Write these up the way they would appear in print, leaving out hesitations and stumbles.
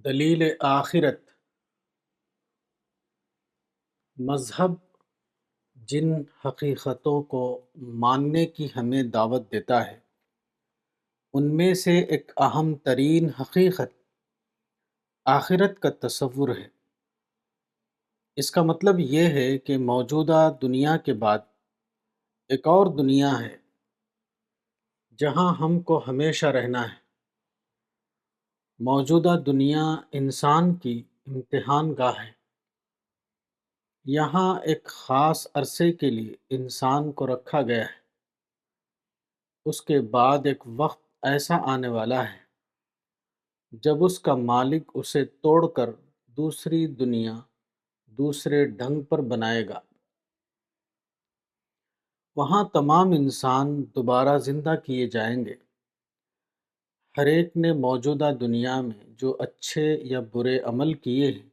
دلیل آخرت مذہب جن حقیقتوں کو ماننے کی ہمیں دعوت دیتا ہے ان میں سے ایک اہم ترین حقیقت آخرت کا تصور ہے۔ اس کا مطلب یہ ہے کہ موجودہ دنیا کے بعد ایک اور دنیا ہے جہاں ہم کو ہمیشہ رہنا ہے۔ موجودہ دنیا انسان کی امتحان گاہ ہے۔ یہاں ایک خاص عرصے کے لیے انسان کو رکھا گیا ہے۔ اس کے بعد ایک وقت ایسا آنے والا ہے جب اس کا مالک اسے توڑ کر دوسری دنیا دوسرے ڈھنگ پر بنائے گا۔ وہاں تمام انسان دوبارہ زندہ کیے جائیں گے۔ ہر ایک نے موجودہ دنیا میں جو اچھے یا برے عمل کیے ہیں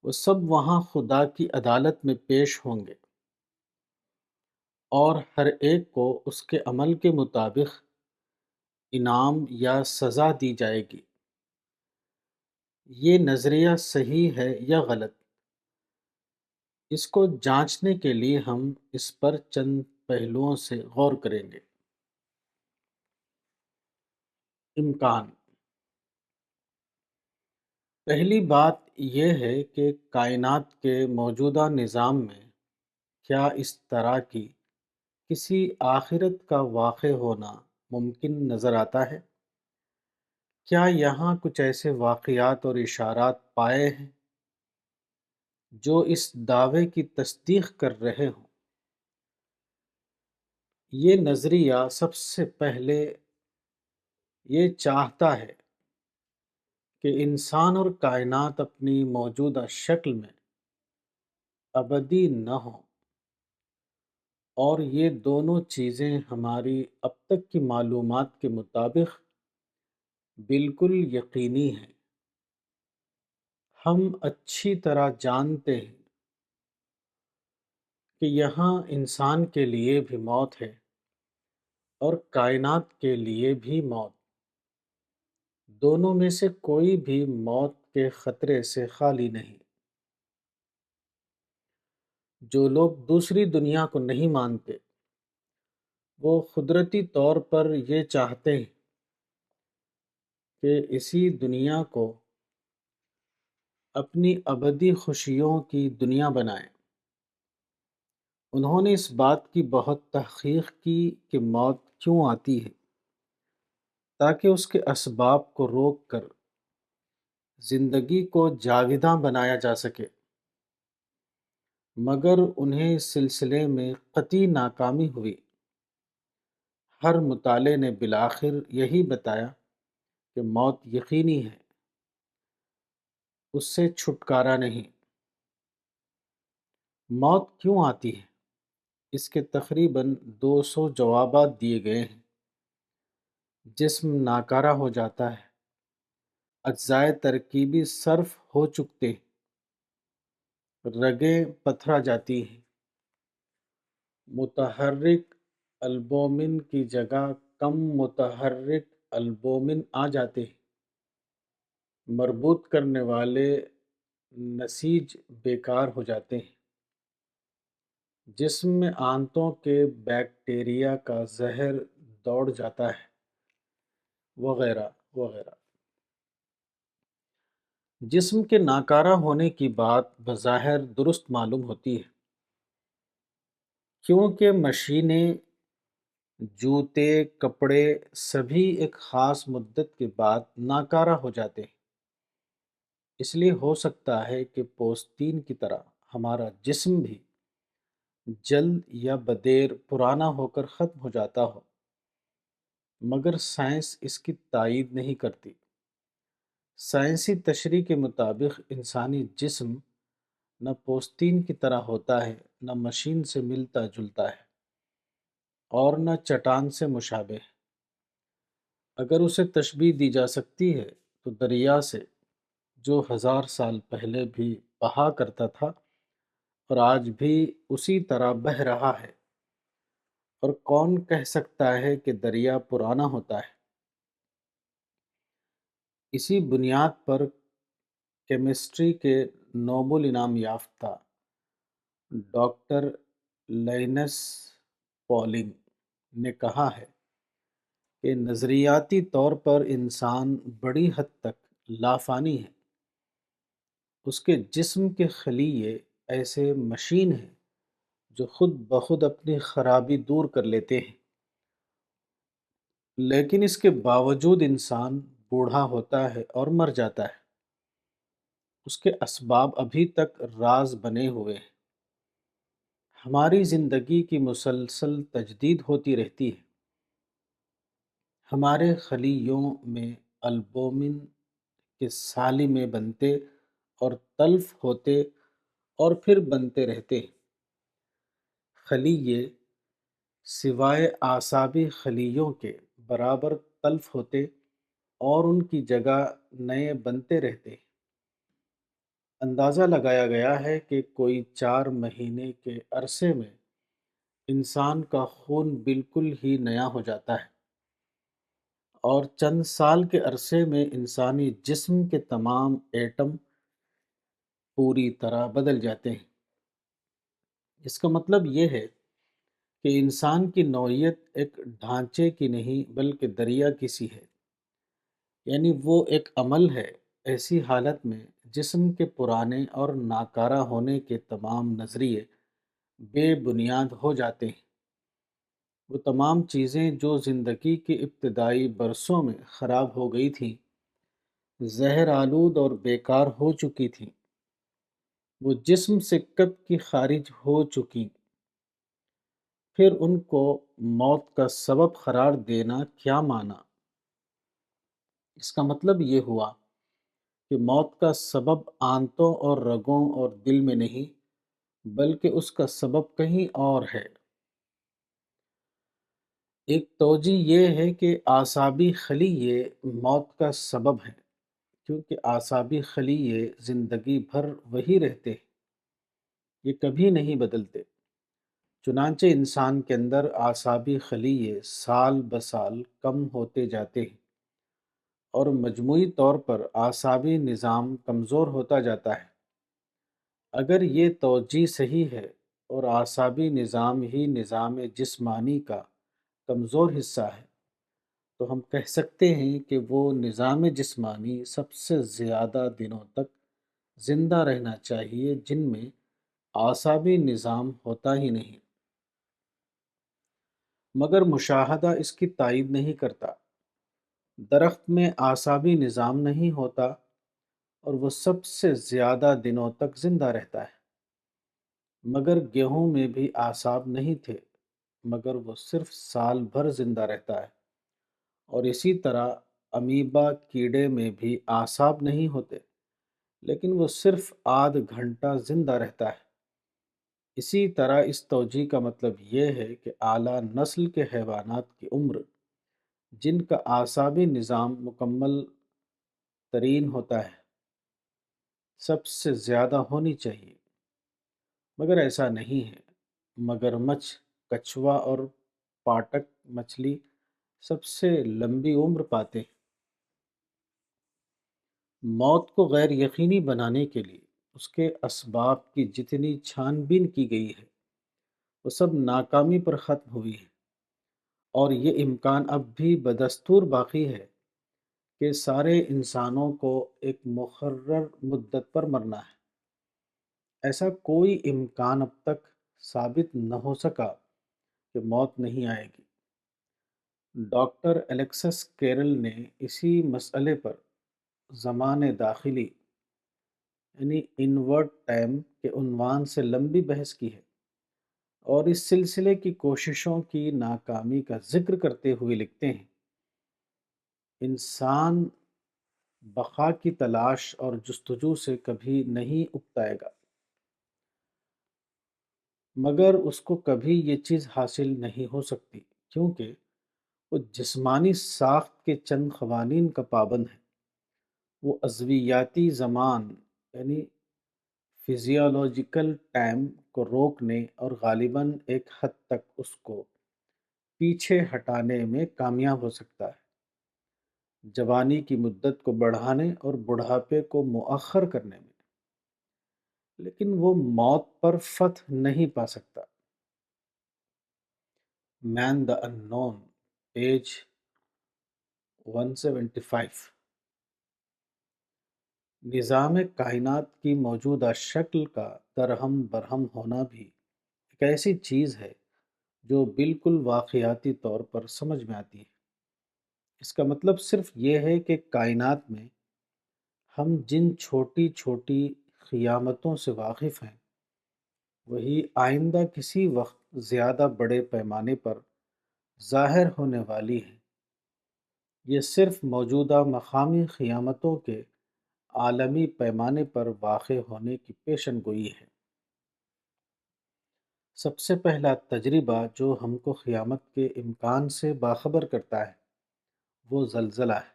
وہ سب وہاں خدا کی عدالت میں پیش ہوں گے، اور ہر ایک کو اس کے عمل کے مطابق انعام یا سزا دی جائے گی۔ یہ نظریہ صحیح ہے یا غلط، اس کو جانچنے کے لیے ہم اس پر چند پہلوؤں سے غور کریں گے۔ امکان۔ پہلی بات یہ ہے کہ کائنات کے موجودہ نظام میں کیا اس طرح کی کسی آخرت کا واقع ہونا ممکن نظر آتا ہے؟ کیا یہاں کچھ ایسے واقعات اور اشارات پائے ہیں جو اس دعوے کی تصدیق کر رہے ہوں؟ یہ نظریہ سب سے پہلے یہ چاہتا ہے کہ انسان اور کائنات اپنی موجودہ شکل میں ابدی نہ ہوں، اور یہ دونوں چیزیں ہماری اب تک کی معلومات کے مطابق بالکل یقینی ہیں۔ ہم اچھی طرح جانتے ہیں کہ یہاں انسان کے لیے بھی موت ہے اور کائنات کے لیے بھی موت۔ دونوں میں سے کوئی بھی موت کے خطرے سے خالی نہیں۔ جو لوگ دوسری دنیا کو نہیں مانتے وہ قدرتی طور پر یہ چاہتے ہیں کہ اسی دنیا کو اپنی ابدی خوشیوں کی دنیا بنائیں۔ انہوں نے اس بات کی بہت تحقیق کی کہ موت کیوں آتی ہے، تاکہ اس کے اسباب کو روک کر زندگی کو جاویداں بنایا جا سکے، مگر انہیں اس سلسلے میں قطعی ناکامی ہوئی۔ ہر مطالعے نے بالآخر یہی بتایا کہ موت یقینی ہے، اس سے چھٹکارا نہیں۔ موت کیوں آتی ہے؟ اس کے تقریباً 200 جوابات دیے گئے ہیں۔ جسم ناکارہ ہو جاتا ہے، اجزائے ترکیبی صرف ہو چکتے ہیں، رگیں پتھرا جاتی ہیں، متحرک البومن کی جگہ کم متحرک البومن آ جاتے ہیں، مربوط کرنے والے نسیج بیکار ہو جاتے ہیں، جسم میں آنتوں کے بیکٹیریا کا زہر دوڑ جاتا ہے، وغیرہ وغیرہ۔ جسم کے ناکارہ ہونے کی بات بظاہر درست معلوم ہوتی ہے، کیونکہ مشینیں، جوتے، کپڑے سبھی ایک خاص مدت کے بعد ناکارہ ہو جاتے ہیں۔ اس لیے ہو سکتا ہے کہ پوستین کی طرح ہمارا جسم بھی جلد یا بدیر پرانا ہو کر ختم ہو جاتا ہو، مگر سائنس اس کی تائید نہیں کرتی۔ سائنسی تشریح کے مطابق انسانی جسم نہ پوستین کی طرح ہوتا ہے، نہ مشین سے ملتا جلتا ہے، اور نہ چٹان سے مشابہ ہے۔ اگر اسے تشبیہ دی جا سکتی ہے تو دریا سے، جو 1000 سال پہلے بھی بہا کرتا تھا اور آج بھی اسی طرح بہہ رہا ہے۔ اور کون کہہ سکتا ہے کہ دریا پرانا ہوتا ہے؟ اسی بنیاد پر کیمسٹری کے نوبل انعام یافتہ ڈاکٹر لینس پالنگ نے کہا ہے کہ نظریاتی طور پر انسان بڑی حد تک لافانی ہے۔ اس کے جسم کے خلیے ایسے مشین ہیں جو خود بخود اپنی خرابی دور کر لیتے ہیں، لیکن اس کے باوجود انسان بوڑھا ہوتا ہے اور مر جاتا ہے۔ اس کے اسباب ابھی تک راز بنے ہوئے ہیں۔ ہماری زندگی کی مسلسل تجدید ہوتی رہتی ہے۔ ہمارے خلیوں میں البومن کے سالمے بنتے اور تلف ہوتے اور پھر بنتے رہتے ہیں۔ خلیے سوائے اعصابی خلیوں کے برابر تلف ہوتے اور ان کی جگہ نئے بنتے رہتے ہیں۔ اندازہ لگایا گیا ہے کہ کوئی 4 مہینے کے عرصے میں انسان کا خون بالکل ہی نیا ہو جاتا ہے، اور چند سال کے عرصے میں انسانی جسم کے تمام ایٹم پوری طرح بدل جاتے ہیں۔ اس کا مطلب یہ ہے کہ انسان کی نوعیت ایک ڈھانچے کی نہیں بلکہ دریا کی سی ہے، یعنی وہ ایک عمل ہے۔ ایسی حالت میں جسم کے پرانے اور ناکارہ ہونے کے تمام نظریے بے بنیاد ہو جاتے ہیں۔ وہ تمام چیزیں جو زندگی کے ابتدائی برسوں میں خراب ہو گئی تھیں، زہر آلود اور بیکار ہو چکی تھیں، وہ جسم سے کب کی خارج ہو چکیں۔ پھر ان کو موت کا سبب قرار دینا کیا مانا؟ اس کا مطلب یہ ہوا کہ موت کا سبب آنتوں اور رگوں اور دل میں نہیں، بلکہ اس کا سبب کہیں اور ہے۔ ایک توجہ یہ ہے کہ اعصابی خلیے موت کا سبب ہیں، کیونکہ اعصابی خلیے زندگی بھر وہی رہتے ہیں، یہ کبھی نہیں بدلتے۔ چنانچہ انسان کے اندر اعصابی خلیے سال بسال کم ہوتے جاتے ہیں اور مجموعی طور پر اعصابی نظام کمزور ہوتا جاتا ہے۔ اگر یہ توجہ صحیح ہے اور اعصابی نظام ہی نظام جسمانی کا کمزور حصہ ہے، تو ہم کہہ سکتے ہیں کہ وہ نظام جسمانی سب سے زیادہ دنوں تک زندہ رہنا چاہیے جن میں اعصابی نظام ہوتا ہی نہیں۔ مگر مشاہدہ اس کی تائید نہیں کرتا۔ درخت میں اعصابی نظام نہیں ہوتا اور وہ سب سے زیادہ دنوں تک زندہ رہتا ہے۔ مگر گیہوں میں بھی اعصاب نہیں تھے، مگر وہ صرف سال بھر زندہ رہتا ہے۔ اور اسی طرح امیبا کیڑے میں بھی اعصاب نہیں ہوتے، لیکن وہ صرف آدھ گھنٹہ زندہ رہتا ہے۔ اسی طرح اس توجہ کا مطلب یہ ہے کہ اعلیٰ نسل کے حیوانات کی عمر، جن کا اعصابی نظام مکمل ترین ہوتا ہے، سب سے زیادہ ہونی چاہیے۔ مگر ایسا نہیں ہے۔ مگرمچھ، کچھوا اور پاٹک مچھلی سب سے لمبی عمر پاتے ہیں۔ موت کو غیر یقینی بنانے کے لیے اس کے اسباب کی جتنی چھان بین کی گئی ہے، وہ سب ناکامی پر ختم ہوئی ہے، اور یہ امکان اب بھی بدستور باقی ہے کہ سارے انسانوں کو ایک مقرر مدت پر مرنا ہے۔ ایسا کوئی امکان اب تک ثابت نہ ہو سکا کہ موت نہیں آئے گی۔ ڈاکٹر الیکسس کیرل نے اسی مسئلے پر زمان داخلی یعنی انورٹ ٹائم کے عنوان سے لمبی بحث کی ہے، اور اس سلسلے کی کوششوں کی ناکامی کا ذکر کرتے ہوئے لکھتے ہیں: انسان بقا کی تلاش اور جستجو سے کبھی نہیں اکتائے گا، مگر اس کو کبھی یہ چیز حاصل نہیں ہو سکتی، کیونکہ وہ جسمانی ساخت کے چند قوانین کا پابند ہے۔ وہ عضویاتی زمان یعنی فزیولوجیکل ٹائم کو روکنے اور غالباً ایک حد تک اس کو پیچھے ہٹانے میں کامیاب ہو سکتا ہے۔ جوانی کی مدت کو بڑھانے اور بڑھاپے کو مؤخر کرنے میں، لیکن وہ موت پر فتح نہیں پا سکتا۔ مین دا ان نون، پیج 175۔ نظام کائنات کی موجودہ شکل کا درہم برہم ہونا بھی ایک ایسی چیز ہے جو بالکل واقعاتی طور پر سمجھ میں آتی ہے۔ اس کا مطلب صرف یہ ہے کہ کائنات میں ہم جن چھوٹی چھوٹی قیامتوں سے واقف ہیں، وہی آئندہ کسی وقت زیادہ بڑے پیمانے پر ظاہر ہونے والی ہیں۔ یہ صرف موجودہ مقامی قیامتوں کے عالمی پیمانے پر واقع ہونے کی پیشن گوئی ہے۔ سب سے پہلا تجربہ جو ہم کو قیامت کے امکان سے باخبر کرتا ہے وہ زلزلہ ہے۔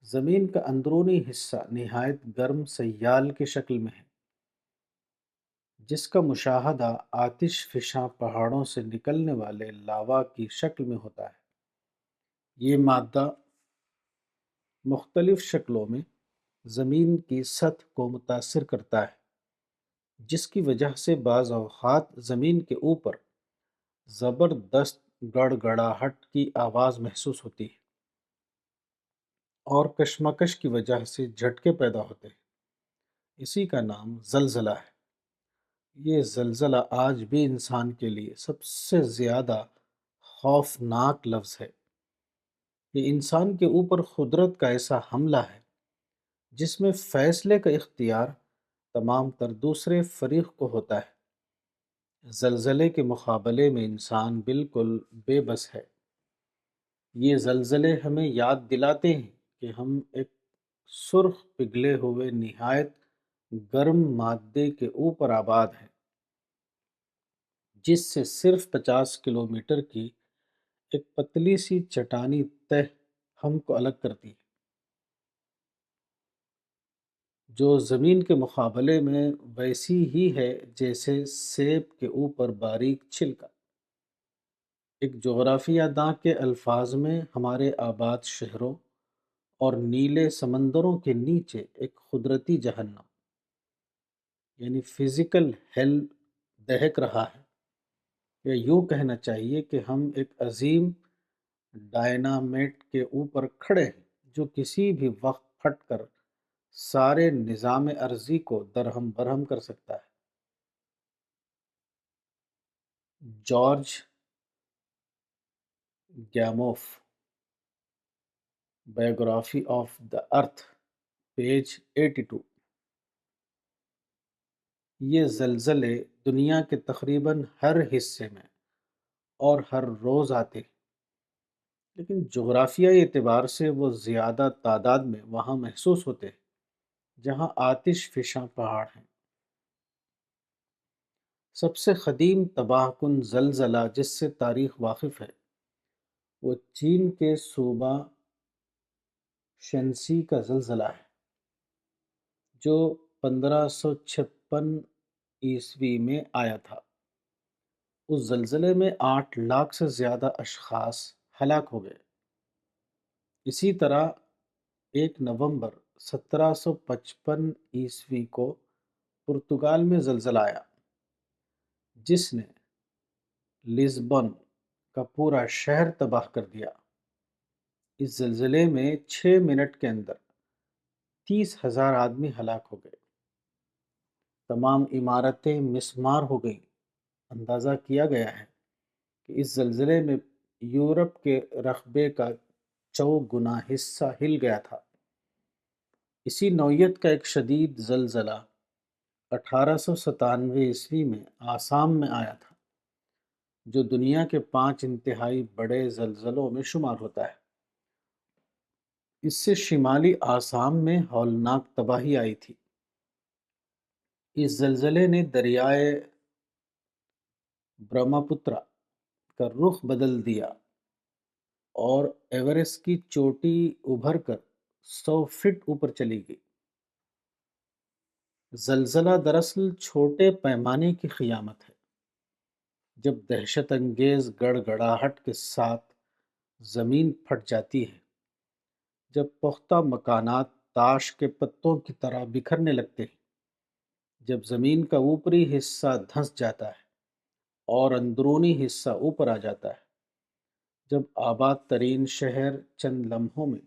زمین کا اندرونی حصہ نہایت گرم سیال کی شکل میں ہے، جس کا مشاہدہ آتش فشاں پہاڑوں سے نکلنے والے لاوا کی شکل میں ہوتا ہے۔ یہ مادہ مختلف شکلوں میں زمین کی سطح کو متاثر کرتا ہے، جس کی وجہ سے بعض اوقات زمین کے اوپر زبردست گڑگڑاہٹ کی آواز محسوس ہوتی ہے اور کشمکش کی وجہ سے جھٹکے پیدا ہوتے ہیں۔ اسی کا نام زلزلہ ہے۔ یہ زلزلہ آج بھی انسان کے لیے سب سے زیادہ خوفناک لفظ ہے۔ یہ انسان کے اوپر قدرت کا ایسا حملہ ہے جس میں فیصلے کا اختیار تمام تر دوسرے فریق کو ہوتا ہے۔ زلزلے کے مقابلے میں انسان بالکل بے بس ہے۔ یہ زلزلے ہمیں یاد دلاتے ہیں کہ ہم ایک سرخ پگھلے ہوئے نہایت گرم مادے کے اوپر آباد ہیں، جس سے صرف 50 کلومیٹر کی ایک پتلی سی چٹانی تہ ہم کو الگ کرتی ہے، جو زمین کے مقابلے میں ویسی ہی ہے جیسے سیب کے اوپر باریک چھلکا۔ ایک جغرافیہ داں کے الفاظ میں ہمارے آباد شہروں اور نیلے سمندروں کے نیچے ایک قدرتی جہنم یعنی فزیکل ہیل دہک رہا ہے، یا یوں کہنا چاہیے کہ ہم ایک عظیم ڈائنامائٹ کے اوپر کھڑے ہیں جو کسی بھی وقت پھٹ کر سارے نظام ارضی کو درہم برہم کر سکتا ہے۔ George Gamow, biography of the earth, page 82۔ یہ زلزلے دنیا کے تقریباً ہر حصے میں اور ہر روز آتے ہیں، لیکن جغرافیائی اعتبار سے وہ زیادہ تعداد میں وہاں محسوس ہوتے ہیں جہاں آتش فشاں پہاڑ ہیں۔ سب سے قدیم تباہ کن زلزلہ جس سے تاریخ واقف ہے وہ چین کے صوبہ شینسی کا زلزلہ ہے، جو 1556 میں آیا تھا۔ اس زلزلے میں 8 لاکھ سے زیادہ اشخاص ہلاک ہو گئے۔ اسی طرح 1 نومبر 1755 کو پرتگال میں زلزلہ آیا جس نے لسبن کا پورا شہر تباہ کر دیا۔ اس زلزلے میں 6 منٹ کے اندر 30,000 آدمی ہلاک ہو گئے۔ تمام عمارتیں مسمار ہو گئیں۔ اندازہ کیا گیا ہے کہ اس زلزلے میں یورپ کے رقبے کا 4 گنا حصہ ہل گیا تھا۔ اسی نوعیت کا ایک شدید زلزلہ 1897 میں آسام میں آیا تھا، جو دنیا کے 5 انتہائی بڑے زلزلوں میں شمار ہوتا ہے۔ اس سے شمالی آسام میں ہولناک تباہی آئی تھی۔ اس زلزلے نے دریائے برہمپترا کا رخ بدل دیا اور ایورسٹ کی چوٹی ابھر کر 100 فٹ اوپر چلی گئی۔ زلزلہ دراصل چھوٹے پیمانے کی قیامت ہے۔ جب دہشت انگیز گڑگڑاہٹ کے ساتھ زمین پھٹ جاتی ہے جب پختہ مکانات تاش کے پتوں کی طرح بکھرنے لگتے ہیں، جب زمین کا اوپری حصہ دھنس جاتا ہے اور اندرونی حصہ اوپر آ جاتا ہے، جب آباد ترین شہر چند لمحوں میں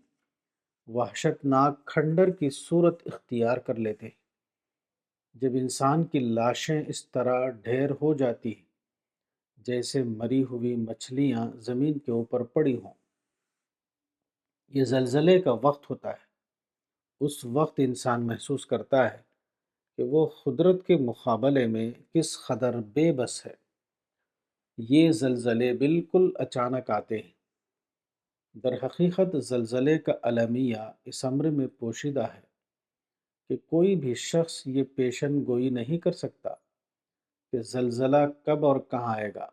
وحشت ناک کھنڈر کی صورت اختیار کر لیتے ہیں، جب انسان کی لاشیں اس طرح ڈھیر ہو جاتی ہیں جیسے مری ہوئی مچھلیاں زمین کے اوپر پڑی ہوں، یہ زلزلے کا وقت ہوتا ہے۔ اس وقت انسان محسوس کرتا ہے کہ وہ قدرت کے مقابلے میں کس قدر بے بس ہے۔ یہ زلزلے بالکل اچانک آتے ہیں۔ در حقیقت زلزلے کا المیہ اس امر میں پوشیدہ ہے کہ کوئی بھی شخص یہ پیشن گوئی نہیں کر سکتا کہ زلزلہ کب اور کہاں آئے گا۔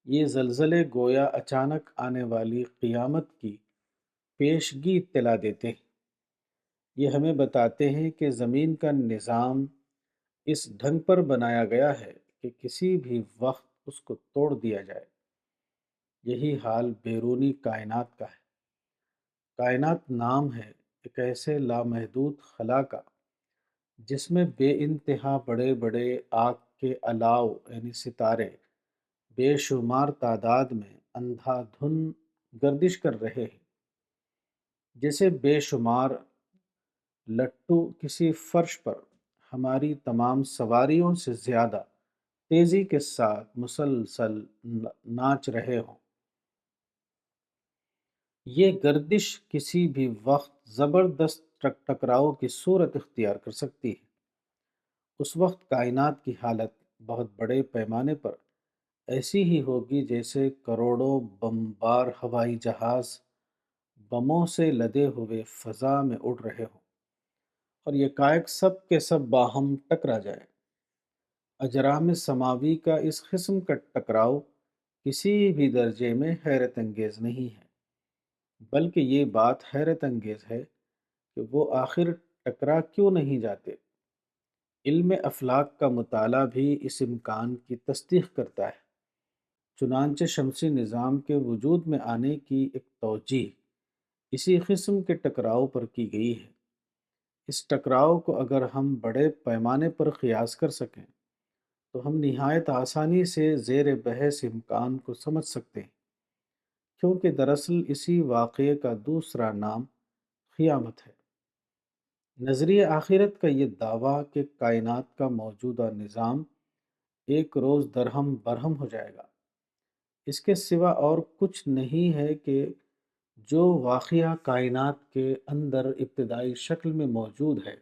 یہ زلزلے گویا اچانک آنے والی قیامت کی پیشگی اطلاع دیتے ہیں۔ یہ ہمیں بتاتے ہیں کہ زمین کا نظام اس ڈھنگ پر بنایا گیا ہے کہ کسی بھی وقت اس کو توڑ دیا جائے۔ یہی حال بیرونی کائنات کا ہے۔ کائنات نام ہے ایک ایسے لامحدود خلا کا جس میں بے انتہا بڑے بڑے آگ کے الاؤ یعنی ستارے بے شمار تعداد میں اندھا دھن گردش کر رہے ہیں، جیسے بے شمار لٹو کسی فرش پر ہماری تمام سواریوں سے زیادہ تیزی کے ساتھ مسلسل ناچ رہے ہوں۔ یہ گردش کسی بھی وقت زبردست ٹکراؤ کی صورت اختیار کر سکتی ہے۔ اس وقت کائنات کی حالت بہت بڑے پیمانے پر ایسی ہی ہوگی جیسے کروڑوں بمبار ہوائی جہاز بموں سے لدے ہوئے فضا میں اڑ رہے ہوں اور یہ کائک سب کے سب باہم ٹکرا جائے۔ اجرام سماوی کا اس قسم کا ٹکراؤ کسی بھی درجے میں حیرت انگیز نہیں ہے، بلکہ یہ بات حیرت انگیز ہے کہ وہ آخر ٹکرا کیوں نہیں جاتے۔ علم افلاک کا مطالعہ بھی اس امکان کی تصدیق کرتا ہے۔ چنانچہ شمسی نظام کے وجود میں آنے کی ایک توجیہ اسی قسم کے ٹکراؤ پر کی گئی ہے۔ اس ٹکراؤ کو اگر ہم بڑے پیمانے پر قیاس کر سکیں تو ہم نہایت آسانی سے زیر بحث امکان کو سمجھ سکتے ہیں، کیونکہ دراصل اسی واقعے کا دوسرا نام قیامت ہے۔ نظریہ آخرت کا یہ دعویٰ کہ کائنات کا موجودہ نظام ایک روز درہم برہم ہو جائے گا، اس کے سوا اور کچھ نہیں ہے کہ جو واقعہ کائنات کے اندر ابتدائی شکل میں موجود ہے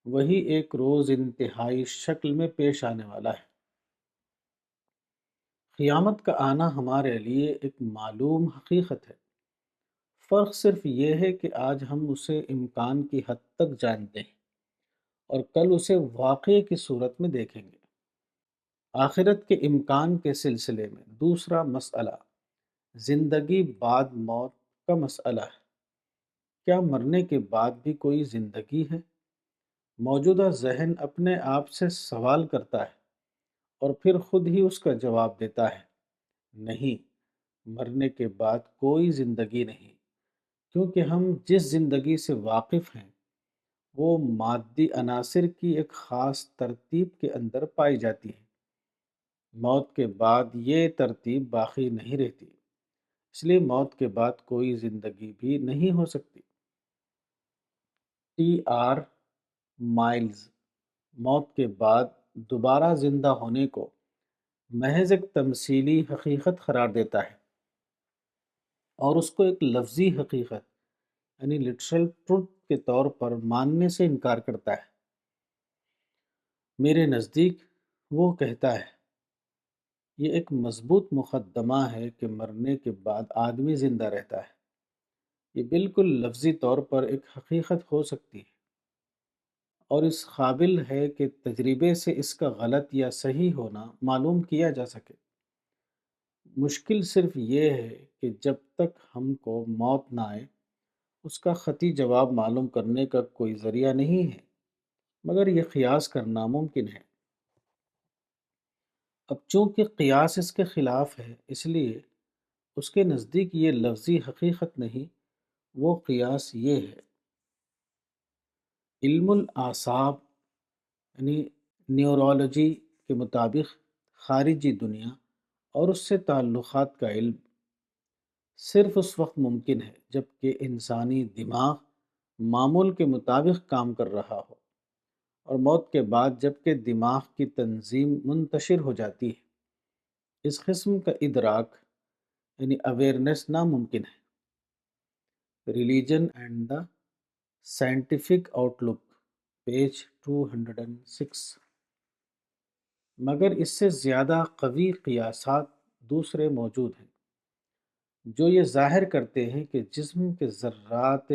وہی ایک روز انتہائی شکل میں پیش آنے والا ہے۔ قیامت کا آنا ہمارے لیے ایک معلوم حقیقت ہے، فرق صرف یہ ہے کہ آج ہم اسے امکان کی حد تک جانتے ہیں اور کل اسے واقعے کی صورت میں دیکھیں گے۔ آخرت کے امکان کے سلسلے میں دوسرا مسئلہ زندگی بعد موت کا مسئلہ ہے۔ کیا مرنے کے بعد بھی کوئی زندگی ہے؟ موجودہ ذہن اپنے آپ سے سوال کرتا ہے اور پھر خود ہی اس کا جواب دیتا ہے، نہیں، مرنے کے بعد کوئی زندگی نہیں، کیونکہ ہم جس زندگی سے واقف ہیں وہ مادی عناصر کی ایک خاص ترتیب کے اندر پائی جاتی ہے۔ موت کے بعد یہ ترتیب باقی نہیں رہتی، اس لیے موت کے بعد کوئی زندگی بھی نہیں ہو سکتی۔ ٹی آر مائلز موت کے بعد دوبارہ زندہ ہونے کو محض ایک تمثیلی حقیقت قرار دیتا ہے اور اس کو ایک لفظی حقیقت یعنی لٹرل ٹروتھ کے طور پر ماننے سے انکار کرتا ہے۔ میرے نزدیک وہ کہتا ہے یہ ایک مضبوط مقدمہ ہے کہ مرنے کے بعد آدمی زندہ رہتا ہے۔ یہ بالکل لفظی طور پر ایک حقیقت ہو سکتی ہے اور اس قابل ہے کہ تجربے سے اس کا غلط یا صحیح ہونا معلوم کیا جا سکے۔ مشکل صرف یہ ہے کہ جب تک ہم کو موت نہ آئے اس کا قطعی جواب معلوم کرنے کا کوئی ذریعہ نہیں ہے، مگر یہ قیاس کرنا ممکن ہے۔ اب چونکہ قیاس اس کے خلاف ہے، اس لیے اس کے نزدیک یہ لفظی حقیقت نہیں وہ قیاس یہ ہے: علم الاعصاب یعنی نیورولوجی کے مطابق خارجی دنیا اور اس سے تعلقات کا علم صرف اس وقت ممکن ہے جب کہ انسانی دماغ معمول کے مطابق کام کر رہا ہو، اور موت کے بعد جب کہ دماغ کی تنظیم منتشر ہو جاتی ہے، اس قسم کا ادراک یعنی اویئرنیس ناممکن ہے۔ Religion and the scientific outlook, page 206۔ مگر اس سے زیادہ قوی قیاسات دوسرے موجود ہیں جو یہ ظاہر کرتے ہیں کہ جسم کے ذرات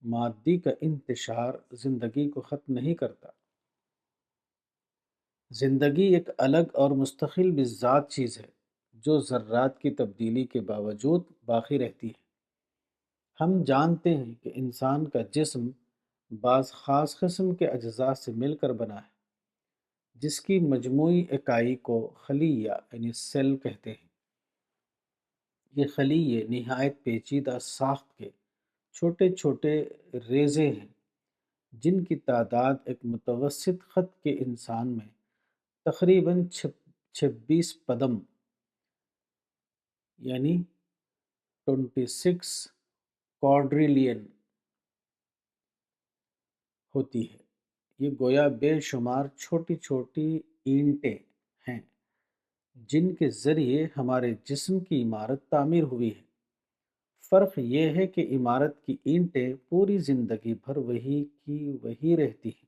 مادی کا انتشار زندگی کو ختم نہیں کرتا۔ زندگی ایک الگ اور مستقل بذات چیز ہے جو ذرات کی تبدیلی کے باوجود باقی رہتی ہے۔ ہم جانتے ہیں کہ انسان کا جسم بعض خاص قسم کے اجزاء سے مل کر بنا ہے، جس کی مجموعی اکائی کو خلیہ یعنی سیل کہتے ہیں۔ یہ خلیے نہایت پیچیدہ ساخت کے چھوٹے چھوٹے ریزے ہیں جن کی تعداد ایک متوسط خط کے انسان میں تقریباً 26 پدم یعنی 26 کوادریلین ہوتی ہے۔ یہ گویا بے شمار چھوٹی چھوٹی اینٹیں ہیں جن کے ذریعے ہمارے جسم کی عمارت تعمیر ہوئی ہے۔ فرق یہ ہے کہ عمارت کی اینٹیں پوری زندگی بھر وہی کی وہی رہتی ہیں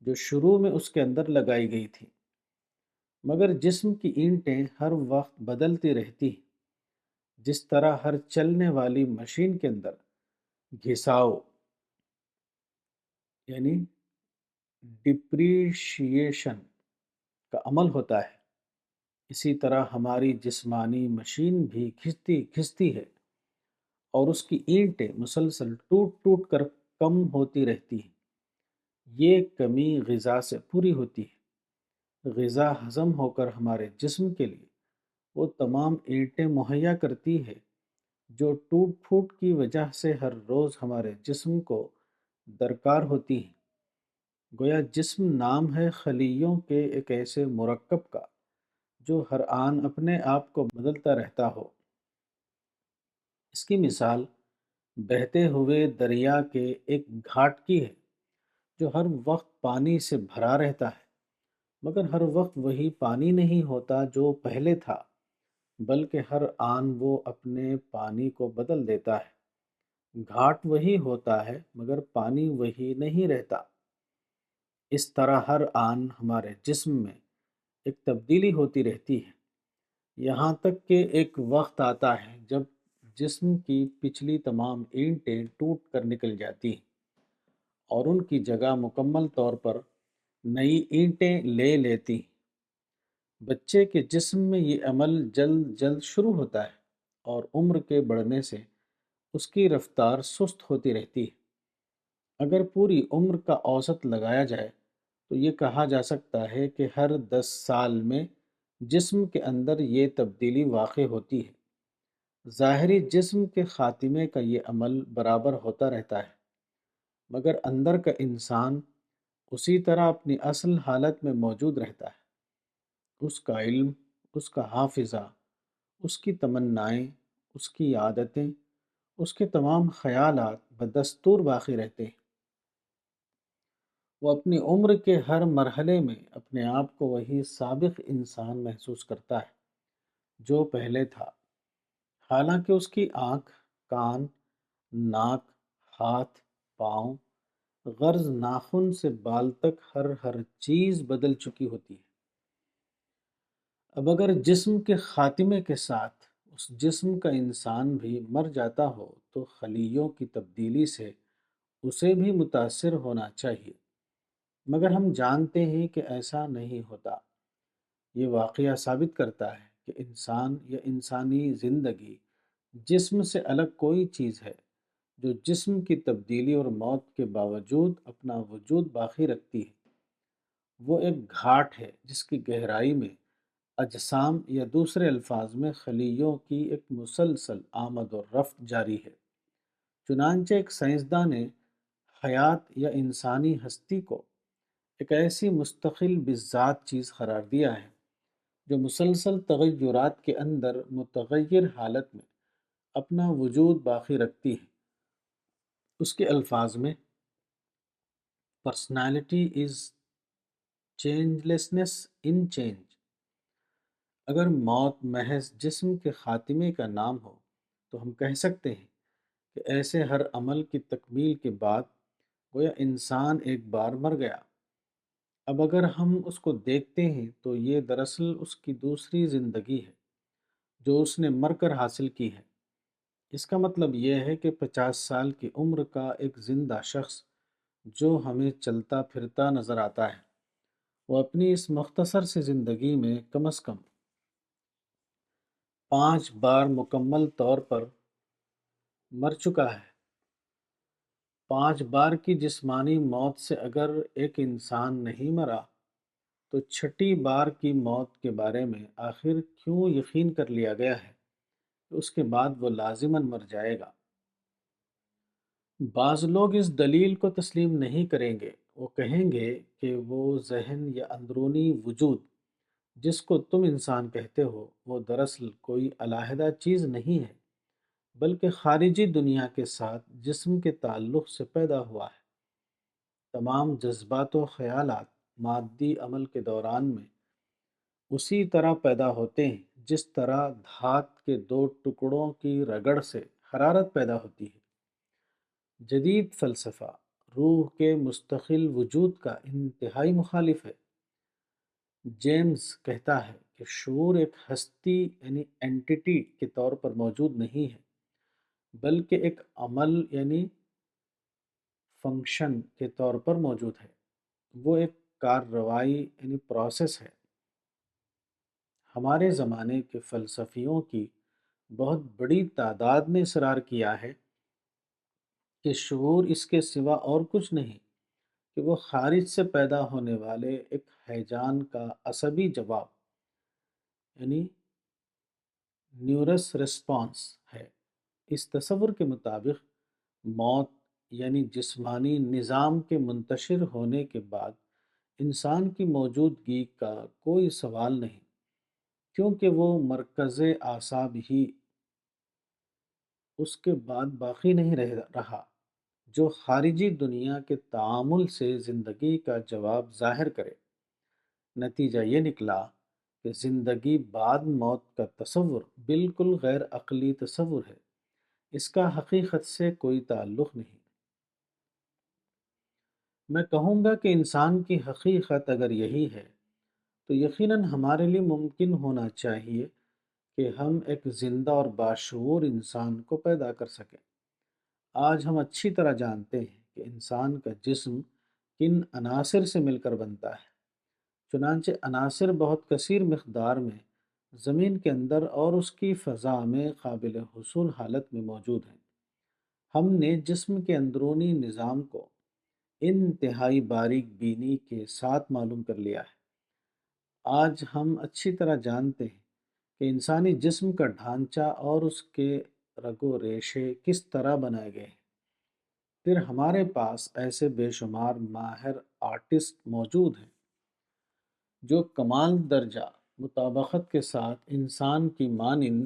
جو شروع میں اس کے اندر لگائی گئی تھی، مگر جسم کی اینٹیں ہر وقت بدلتی رہتی ہیں، جس طرح ہر چلنے والی مشین کے اندر گھساؤ یعنی ڈپریشیشن کا عمل ہوتا ہے، اسی طرح ہماری جسمانی مشین بھی گھستی ہے اور اس کی اینٹیں مسلسل ٹوٹ ٹوٹ کر کم ہوتی رہتی ہیں۔ یہ کمی غذا سے پوری ہوتی ہے۔ غذا ہضم ہو کر ہمارے جسم کے لیے وہ تمام اینٹیں مہیا کرتی ہے جو ٹوٹ پھوٹ کی وجہ سے ہر روز ہمارے جسم کو درکار ہوتی ہیں۔ گویا جسم نام ہے خلیوں کے ایک ایسے مرکب کا جو ہر آن اپنے آپ کو بدلتا رہتا ہو۔ اس کی مثال بہتے ہوئے دریا کے ایک گھاٹ کی ہے جو ہر وقت پانی سے بھرا رہتا ہے، مگر ہر وقت وہی پانی نہیں ہوتا جو پہلے تھا، بلکہ ہر آن وہ اپنے پانی کو بدل دیتا ہے۔ گھاٹ وہی ہوتا ہے مگر پانی وہی نہیں رہتا۔ اس طرح ہر آن ہمارے جسم میں ایک تبدیلی ہوتی رہتی ہے، یہاں تک کہ ایک وقت آتا ہے جب جسم کی پچھلی تمام اینٹیں ٹوٹ کر نکل جاتی ہیں اور ان کی جگہ مکمل طور پر نئی اینٹیں لے لیتی ہیں۔ بچے کے جسم میں یہ عمل جلد جلد شروع ہوتا ہے اور عمر کے بڑھنے سے اس کی رفتار سست ہوتی رہتی ہے۔ اگر پوری عمر کا اوسط لگایا جائے تو یہ کہا جا سکتا ہے کہ ہر 10 سال میں جسم کے اندر یہ تبدیلی واقع ہوتی ہے۔ ظاہری جسم کے خاتمے کا یہ عمل برابر ہوتا رہتا ہے، مگر اندر کا انسان اسی طرح اپنی اصل حالت میں موجود رہتا ہے۔ اس کا علم، اس کا حافظہ، اس کی تمنائیں، اس کی عادتیں، اس کے تمام خیالات بدستور باقی رہتے ہیں۔ وہ اپنی عمر کے ہر مرحلے میں اپنے آپ کو وہی سابق انسان محسوس کرتا ہے جو پہلے تھا، حالانکہ اس کی آنکھ، کان، ناک، ہاتھ، پاؤں، غرض ناخن سے بال تک ہر چیز بدل چکی ہوتی ہے۔ اب اگر جسم کے خاتمے کے ساتھ اس جسم کا انسان بھی مر جاتا ہو تو خلیوں کی تبدیلی سے اسے بھی متاثر ہونا چاہیے، مگر ہم جانتے ہیں کہ ایسا نہیں ہوتا۔ یہ واقعہ ثابت کرتا ہے کہ انسان یا انسانی زندگی جسم سے الگ کوئی چیز ہے جو جسم کی تبدیلی اور موت کے باوجود اپنا وجود باقی رکھتی ہے۔ وہ ایک گھاٹ ہے جس کی گہرائی میں اجسام یا دوسرے الفاظ میں خلیوں کی ایک مسلسل آمد و رفت جاری ہے۔ چنانچہ ایک سائنسداں نے حیات یا انسانی ہستی کو ایک ایسی مستقل بذات چیز قرار دیا ہے جو مسلسل تغیرات کے اندر متغیر حالت میں اپنا وجود باقی رکھتی ہے۔ اس کے الفاظ میں پرسنالٹی از چینجلیسنس ان چینج۔ اگر موت محض جسم کے خاتمے کا نام ہو تو ہم کہہ سکتے ہیں کہ ایسے ہر عمل کی تکمیل کے بعد گویا انسان ایک بار مر گیا۔ اب اگر ہم اس کو دیکھتے ہیں تو یہ دراصل اس کی دوسری زندگی ہے جو اس نے مر کر حاصل کی ہے۔ اس کا مطلب یہ ہے کہ 50 سال کی عمر کا ایک زندہ شخص جو ہمیں چلتا پھرتا نظر آتا ہے، وہ اپنی اس مختصر سی زندگی میں کم از کم 5 بار مکمل طور پر مر چکا ہے۔ 5 بار کی جسمانی موت سے اگر ایک انسان نہیں مرا تو چھٹی بار کی موت کے بارے میں آخر کیوں یقین کر لیا گیا ہے کہ اس کے بعد وہ لازماً مر جائے گا؟ بعض لوگ اس دلیل کو تسلیم نہیں کریں گے۔ وہ کہیں گے کہ وہ ذہن یا اندرونی وجود جس کو تم انسان کہتے ہو وہ دراصل کوئی علیحدہ چیز نہیں ہے بلکہ خارجی دنیا کے ساتھ جسم کے تعلق سے پیدا ہوا ہے۔ تمام جذبات و خیالات مادی عمل کے دوران میں اسی طرح پیدا ہوتے ہیں جس طرح دھات کے دو ٹکڑوں کی رگڑ سے حرارت پیدا ہوتی ہے۔ جدید فلسفہ روح کے مستقل وجود کا انتہائی مخالف ہے۔ جیمز کہتا ہے کہ شعور ایک ہستی یعنی اینٹیٹی کے طور پر موجود نہیں ہے بلکہ ایک عمل یعنی فنکشن کے طور پر موجود ہے۔ وہ ایک کارروائی یعنی پروسیس ہے۔ ہمارے زمانے کے فلسفیوں کی بہت بڑی تعداد نے اصرار کیا ہے کہ شعور اس کے سوا اور کچھ نہیں کہ وہ خارج سے پیدا ہونے والے ایک ہیجان کا عصبی جواب یعنی نیورس ریسپانس ہے۔ اس تصور کے مطابق موت یعنی جسمانی نظام کے منتشر ہونے کے بعد انسان کی موجودگی کا کوئی سوال نہیں، کیونکہ وہ مرکز اعصاب ہی اس کے بعد باقی نہیں رہا جو خارجی دنیا کے تعامل سے زندگی کا جواب ظاہر کرے۔ نتیجہ یہ نکلا کہ زندگی بعد موت کا تصور بالکل غیر عقلی تصور ہے، اس کا حقیقت سے کوئی تعلق نہیں۔ میں کہوں گا کہ انسان کی حقیقت اگر یہی ہے تو یقیناً ہمارے لیے ممکن ہونا چاہیے کہ ہم ایک زندہ اور باشعور انسان کو پیدا کر سکیں۔ آج ہم اچھی طرح جانتے ہیں کہ انسان کا جسم کن عناصر سے مل کر بنتا ہے۔ چنانچہ عناصر بہت کثیر مقدار میں زمین کے اندر اور اس کی فضا میں قابل حصول حالت میں موجود ہیں۔ ہم نے جسم کے اندرونی نظام کو انتہائی باریک بینی کے ساتھ معلوم کر لیا ہے۔ آج ہم اچھی طرح جانتے ہیں کہ انسانی جسم کا ڈھانچہ اور اس کے رگ و ریشے کس طرح بنائے گئے ہیں۔ پھر ہمارے پاس ایسے بے شمار ماہر آرٹسٹ موجود ہیں جو کمال درجہ مطابقت کے ساتھ انسان کی مانند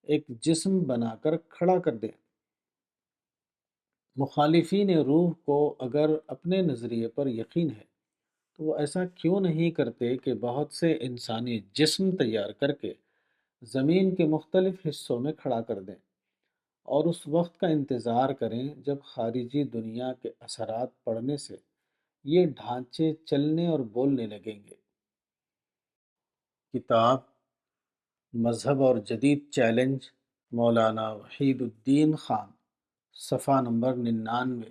ایک جسم بنا کر کھڑا کر دیں۔ مخالفین روح کو اگر اپنے نظریے پر یقین ہے تو وہ ایسا کیوں نہیں کرتے کہ بہت سے انسانی جسم تیار کر کے زمین کے مختلف حصوں میں کھڑا کر دیں اور اس وقت کا انتظار کریں جب خارجی دنیا کے اثرات پڑنے سے یہ ڈھانچے چلنے اور بولنے لگیں گے۔ کتاب مذہب اور جدید چیلنج، مولانا وحید الدین خان، صفحہ نمبر 99۔